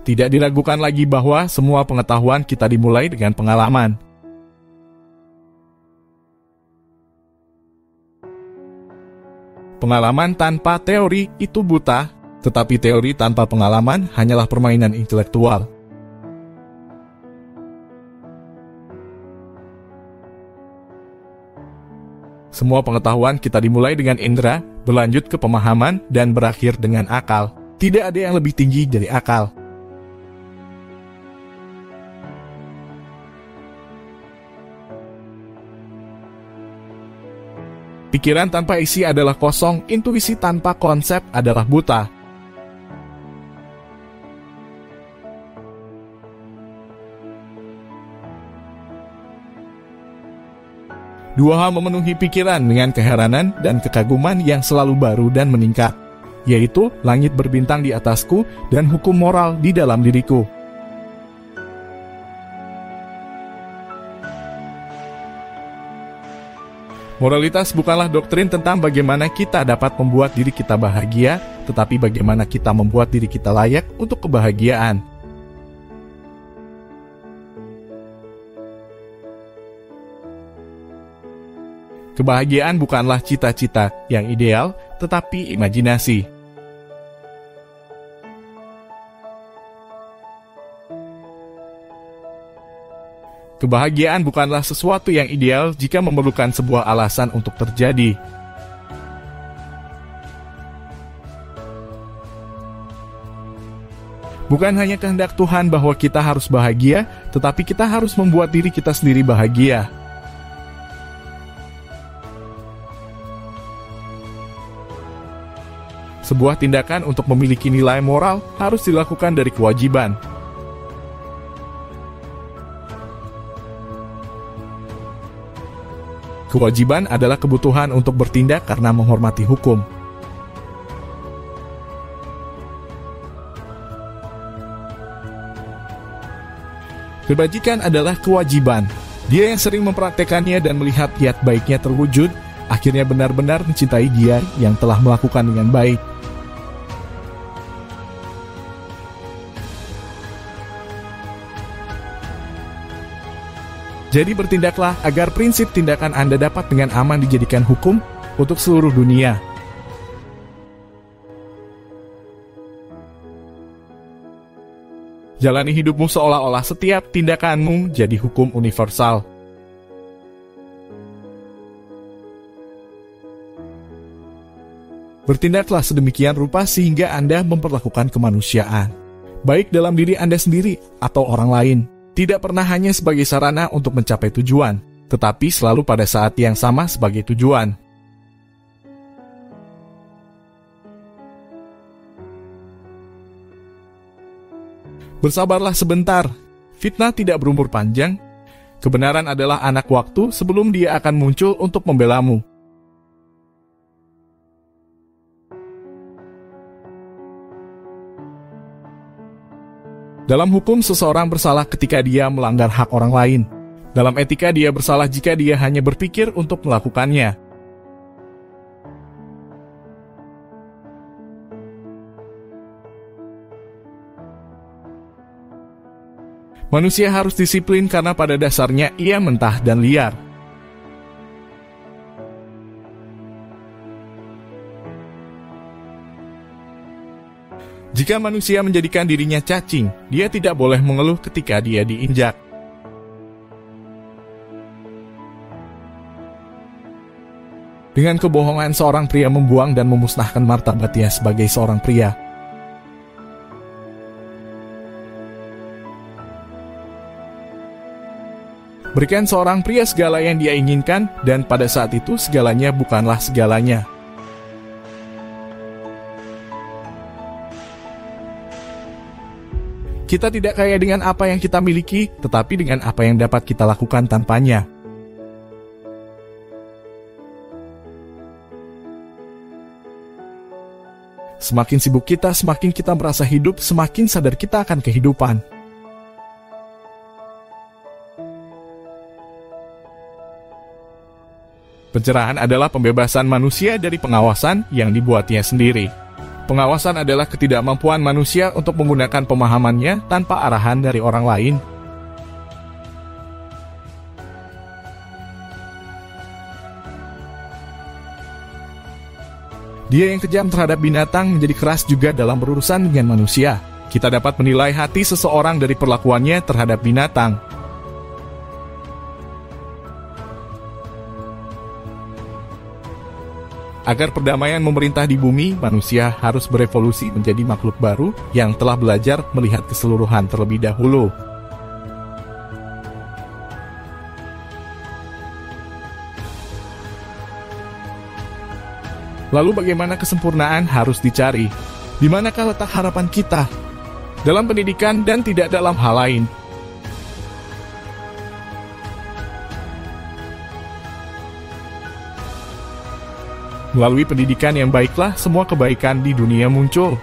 Tidak diragukan lagi bahwa semua pengetahuan kita dimulai dengan pengalaman. Pengalaman tanpa teori itu buta, tetapi teori tanpa pengalaman hanyalah permainan intelektual. Semua pengetahuan kita dimulai dengan indera, berlanjut ke pemahaman, dan berakhir dengan akal. Tidak ada yang lebih tinggi dari akal. Pikiran tanpa isi adalah kosong, intuisi tanpa konsep adalah buta. Dua hal memenuhi pikiran dengan keheranan dan kekaguman yang selalu baru dan meningkat, yaitu langit berbintang di atasku dan hukum moral di dalam diriku. Moralitas bukanlah doktrin tentang bagaimana kita dapat membuat diri kita bahagia, tetapi bagaimana kita membuat diri kita layak untuk kebahagiaan. Kebahagiaan bukanlah cita-cita yang ideal, tetapi imajinasi. Kebahagiaan bukanlah sesuatu yang ideal jika memerlukan sebuah alasan untuk terjadi. Bukan hanya kehendak Tuhan bahwa kita harus bahagia, tetapi kita harus membuat diri kita sendiri bahagia. Sebuah tindakan untuk memiliki nilai moral harus dilakukan dari kewajiban. Kewajiban adalah kebutuhan untuk bertindak karena menghormati hukum. Kebajikan adalah kewajiban. Dia yang sering mempraktekannya dan melihat kiat baiknya terwujud, akhirnya benar-benar mencintai dia yang telah melakukan dengan baik. Jadi bertindaklah agar prinsip tindakan Anda dapat dengan aman dijadikan hukum untuk seluruh dunia. Jalani hidupmu seolah-olah setiap tindakanmu jadi hukum universal. Bertindaklah sedemikian rupa sehingga Anda memperlakukan kemanusiaan, baik dalam diri Anda sendiri atau orang lain. Tidak pernah hanya sebagai sarana untuk mencapai tujuan, tetapi selalu pada saat yang sama sebagai tujuan. Bersabarlah sebentar, fitnah tidak berumur panjang. Kebenaran adalah anak waktu sebelum dia akan muncul untuk membelamu. Dalam hukum, seseorang bersalah ketika dia melanggar hak orang lain. Dalam etika, dia bersalah jika dia hanya berpikir untuk melakukannya. Manusia harus disiplin karena pada dasarnya ia mentah dan liar. Jika manusia menjadikan dirinya cacing, dia tidak boleh mengeluh ketika dia diinjak. Dengan kebohongan seorang pria membuang dan memusnahkan martabatnya sebagai seorang pria. Berikan seorang pria segala yang dia inginkan, dan pada saat itu segalanya bukanlah segalanya. Kita tidak kaya dengan apa yang kita miliki, tetapi dengan apa yang dapat kita lakukan tanpanya. Semakin sibuk kita, semakin kita merasa hidup, semakin sadar kita akan kehidupan. Pencerahan adalah pembebasan manusia dari pengawasan yang dibuatnya sendiri. Pengawasan adalah ketidakmampuan manusia untuk menggunakan pemahamannya tanpa arahan dari orang lain. Dia yang kejam terhadap binatang menjadi keras juga dalam berurusan dengan manusia. Kita dapat menilai hati seseorang dari perlakuannya terhadap binatang. Agar perdamaian memerintah di bumi, manusia harus berevolusi menjadi makhluk baru yang telah belajar melihat keseluruhan terlebih dahulu. Lalu bagaimana kesempurnaan harus dicari? Di manakah letak harapan kita? Dalam pendidikan dan tidak dalam hal lain. Melalui pendidikan yang baiklah semua kebaikan di dunia muncul.